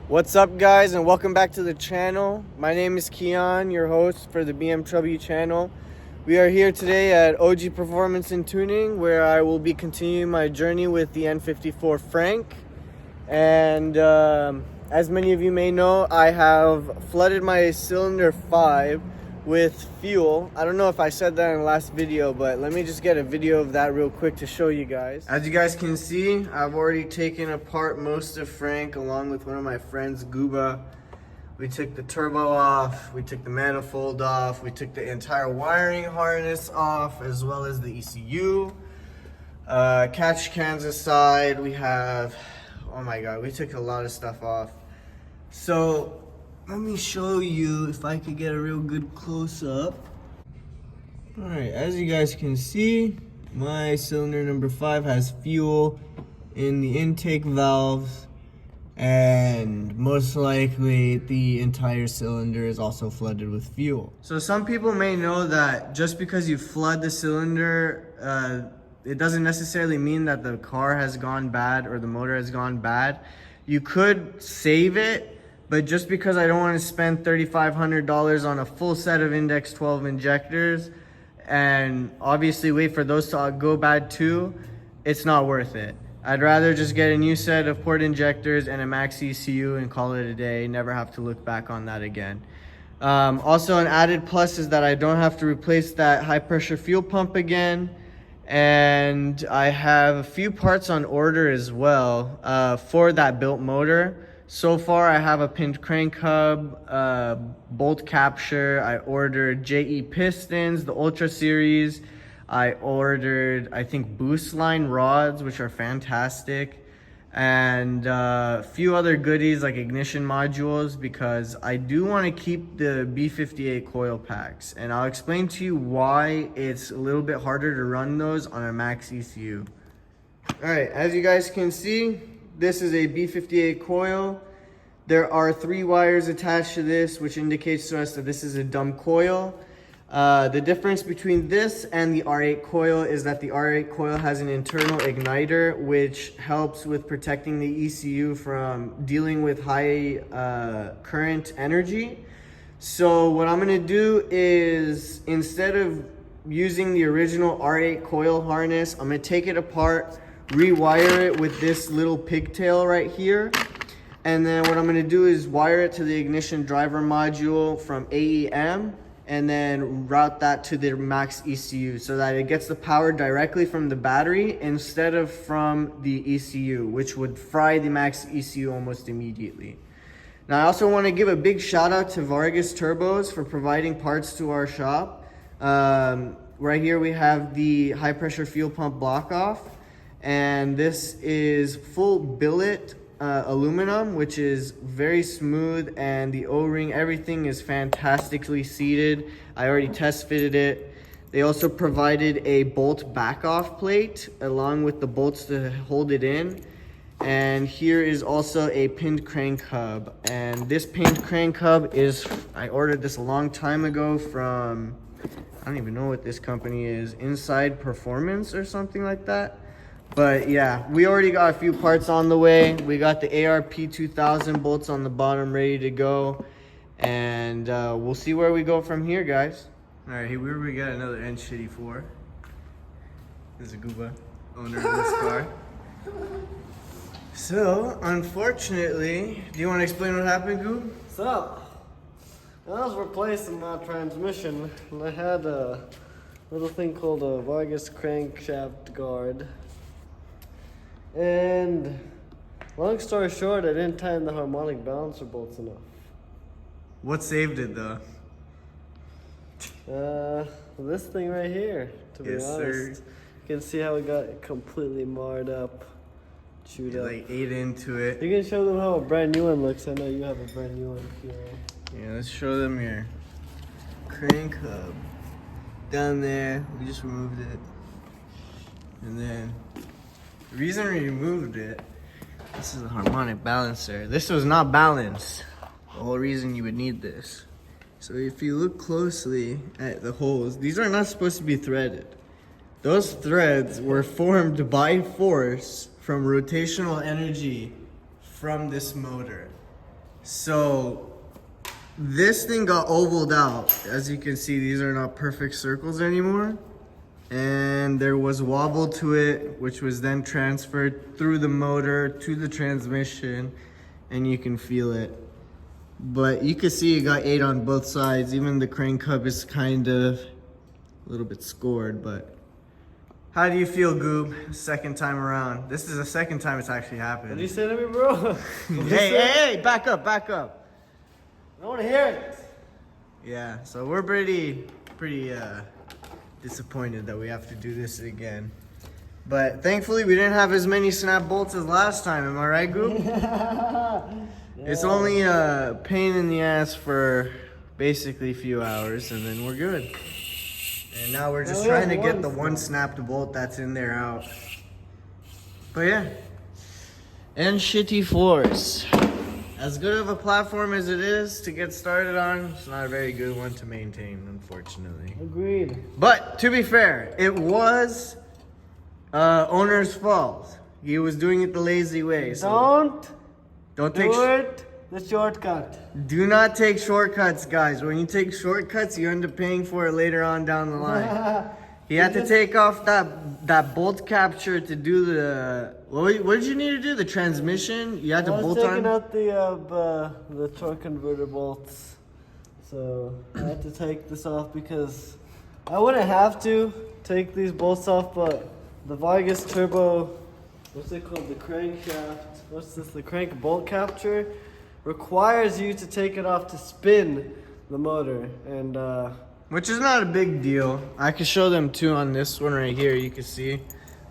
What's up, guys, and welcome back to the channel. My name is Keon, your host for the BMW channel. We are here today at OG Performance and Tuning, where I will be continuing my journey with the N54 Frank. And as many of you may know, I have flooded my cylinder 5 with fuel. I don't know if I said that in the last video, but let me just get a video of that real quick to show you guys. As you guys can see, I've already taken apart most of Frank along with one of my friends, Gooba. We took the turbo off, we took the manifold off, we took the entire wiring harness off, as well as the ECU. Catch cans aside, we have, oh my god, we took a lot of stuff off. So let me show you if I could get a real good close-up. Alright, as you guys can see, my cylinder number 5 has fuel in the intake valves, and most likely the entire cylinder is also flooded with fuel. So some people may know that just because you flood the cylinder, it doesn't necessarily mean that the car has gone bad or the motor has gone bad. You could save it, but just because I don't want to spend $3,500 on a full set of Index 12 injectors and obviously wait for those to go bad too, it's not worth it. I'd rather just get a new set of port injectors and a max ECU and call it a day, never have to look back on that again. Also, an added plus is that I don't have to replace that high pressure fuel pump again. And I have a few parts on order as well for that built motor. So far, I have a pinned crank hub, bolt capture. I ordered JE pistons, the Ultra series. I ordered, I think, boost line rods, which are fantastic. And a few other goodies like ignition modules, because I do want to keep the B58 coil packs. And I'll explain to you why it's a little bit harder to run those on a max ECU. Alright, as you guys can see, this is a B58 coil. There are 3 wires attached to this, which indicates to us that this is a dumb coil. The difference between this and the R8 coil is that the R8 coil has an internal igniter, which helps with protecting the ECU from dealing with high current energy. So what I'm going to do is, instead of using the original R8 coil harness, I'm going to take it apart, rewire it with this little pigtail right here, and then what I'm going to do is wire it to the ignition driver module from AEM, and then route that to the max ECU so that it gets the power directly from the battery instead of from the ECU, which would fry the max ECU almost immediately. Now, I also want to give a big shout out to Vargas Turbos for providing parts to our shop. Right here we have the high pressure fuel pump block off, and this is full billet aluminum, which is very smooth, and the O-ring, everything is fantastically seated. I already test fitted it. They also provided a bolt back off plate along with the bolts to hold it in. And here is also a pinned crank hub, and this pinned crank hub is, I ordered this a long time ago from, I don't even know what this company is, Inside Performance or something like that. But yeah, we already got a few parts on the way. We got the ARP 2000 bolts on the bottom ready to go. And we'll see where we go from here, guys. Alright, here we got another N54. This is a gooba, owner of this car. So, unfortunately, do you want to explain what happened, Goob? So, I was replacing my transmission, and I had a little thing called a Vargas crankshaft guard. And long story short, I didn't tighten the harmonic balancer bolts enough. What saved it, though? This thing right here, to be honest. Sir. You can see how it got completely marred up, chewed up. Like ate into it. You can show them how a brand new one looks. I know you have a brand new one here. Yeah, let's show them your crank hub. Down there, we just removed it. And then, the reason we removed it, this is a harmonic balancer. This was not balanced. The whole reason you would need this. So if you look closely at the holes, these are not supposed to be threaded. Those threads were formed by force from rotational energy from this motor. So this thing got ovaled out. As you can see, these are not perfect circles anymore. And there was wobble to it, which was then transferred through the motor to the transmission, and you can feel it. But you can see it got 8 on both sides. Even the crank hub is kind of a little bit scored, but how do you feel, Goob? Second time around. This is the second time it's actually happened. What did you say to me, bro? Hey, back up. I want to hear it. Yeah, so we're pretty disappointed that we have to do this again. But thankfully we didn't have as many snap bolts as last time, am I right, Goop? Yeah. It's only a pain in the ass for basically a few hours and then we're good. And now we're just trying to get the one snapped bolt that's in there out. But yeah. N54. As good of a platform as it is to get started on, it's not a very good one to maintain, unfortunately. Agreed. But to be fair, it was owner's fault. He was doing it the lazy way. So don't take the shortcut. Do not take shortcuts, guys. When you take shortcuts, you end up paying for it later on down the line. He had to take off that bolt capture to do the... What did you need to do? The transmission? You had to bolt on? I was taking out the torque converter bolts. So I had to take this off because I wouldn't have to take these bolts off, but the Vargas turbo, what's it called? The crankshaft. What's this? The crank bolt capture requires you to take it off to spin the motor. And which is not a big deal. I can show them too on this one right here. You can see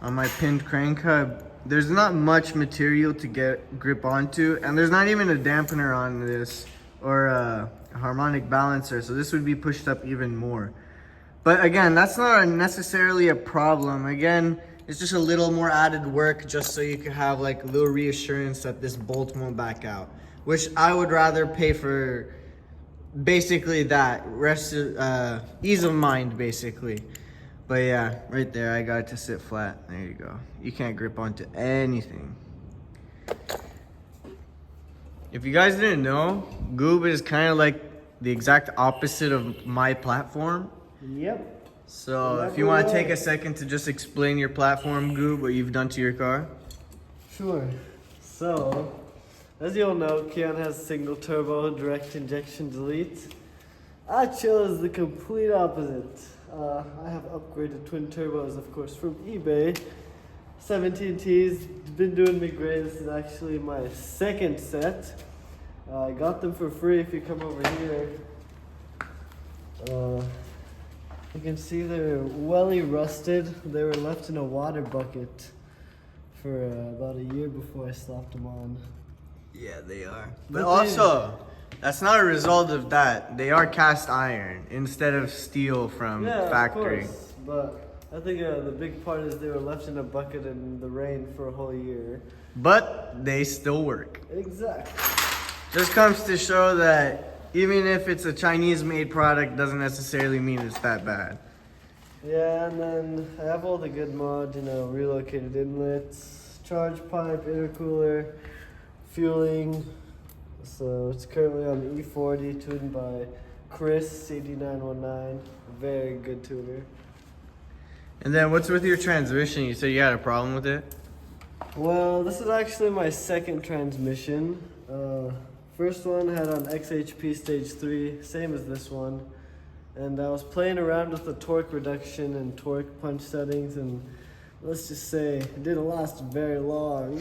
on my pinned crank hub, there's not much material to get grip onto, and there's not even a dampener on this or a harmonic balancer, so this would be pushed up even more. But again, that's not necessarily a problem. Again, it's just a little more added work just so you can have like a little reassurance that this bolt won't back out, which I would rather pay for. Basically that ease of mind, basically. But yeah, right there, I got it to sit flat. There you go. You can't grip onto anything. If you guys didn't know, Goob is kind of like the exact opposite of my platform. Yep. So if you want to take a second to just explain your platform, Goob, what you've done to your car. Sure. So, as you all know, Keon has single turbo, direct injection delete. I chose the complete opposite. I have upgraded twin turbos, of course, from eBay. 17Ts, been doing me great. This is actually my second set. I got them for free if you come over here. You can see they're welly rusted. They were left in a water bucket for about a year before I slapped them on. Yeah, they are. But also, that's not a result of that. They are cast iron instead of steel from factory. Of course, but I think the big part is they were left in a bucket in the rain for a whole year. But they still work. Exactly. Just comes to show that even if it's a Chinese-made product, doesn't necessarily mean it's that bad. Yeah, and then I have all the good mods, relocated inlets, charge pipe, intercooler, fueling. So it's currently on the E40, tuned by Chris, CD919. Very good tuner. And then what's with your transmission? You said you had a problem with it? Well, this is actually my second transmission. First one had on XHP stage 3, same as this one. And I was playing around with the torque reduction and torque punch settings, and let's just say it didn't last very long.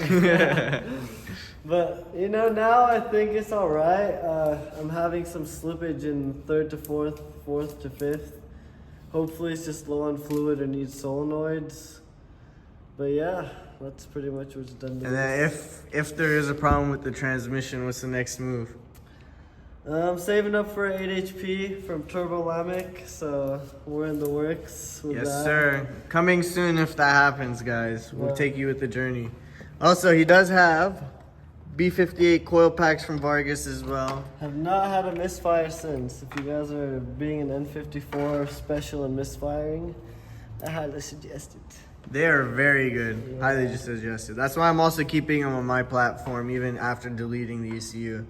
But now I think it's all right. I'm having some slippage in 3rd to 4th, 4th to 5th. Hopefully it's just low on fluid or needs solenoids. But yeah, that's pretty much what's done to And then if there is a problem with the transmission, what's the next move? I'm saving up for 8 HP from Turbo Lamic, so we're in the works with that. Yes, sir. Coming soon if that happens, guys. We'll take you with the journey. Also, he does have B58 coil packs from Vargas as well. Have not had a misfire since. If you guys are being an N54 special and misfiring, I highly suggest it. They are very good. Yeah. Highly just suggested. That's why I'm also keeping them on my platform even after deleting the ECU.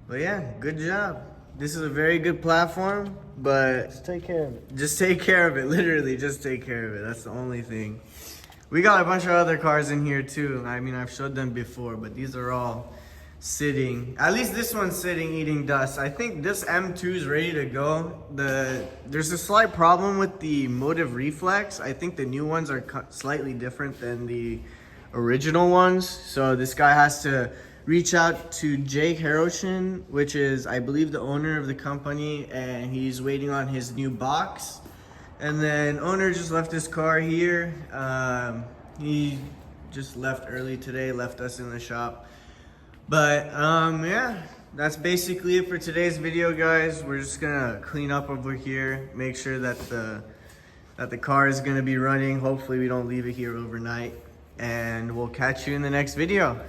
But yeah, good job. This is a very good platform, but Just take care of it. just take care of it. Literally, just take care of it. That's the only thing. We got a bunch of other cars in here too. I mean, I've showed them before, but these are all sitting. At least this one's sitting eating dust. I think this M2 is ready to go. There's a slight problem with the motive reflex. I think the new ones are slightly different than the original ones. So this guy has to reach out to Jake Haroshin, which is, I believe, the owner of the company, and he's waiting on his new box. And then owner just left his car here. He just left early today, left us in the shop. But yeah, that's basically it for today's video, guys. We're just gonna clean up over here, make sure that the car is gonna be running. Hopefully we don't leave it here overnight, and we'll catch you in the next video.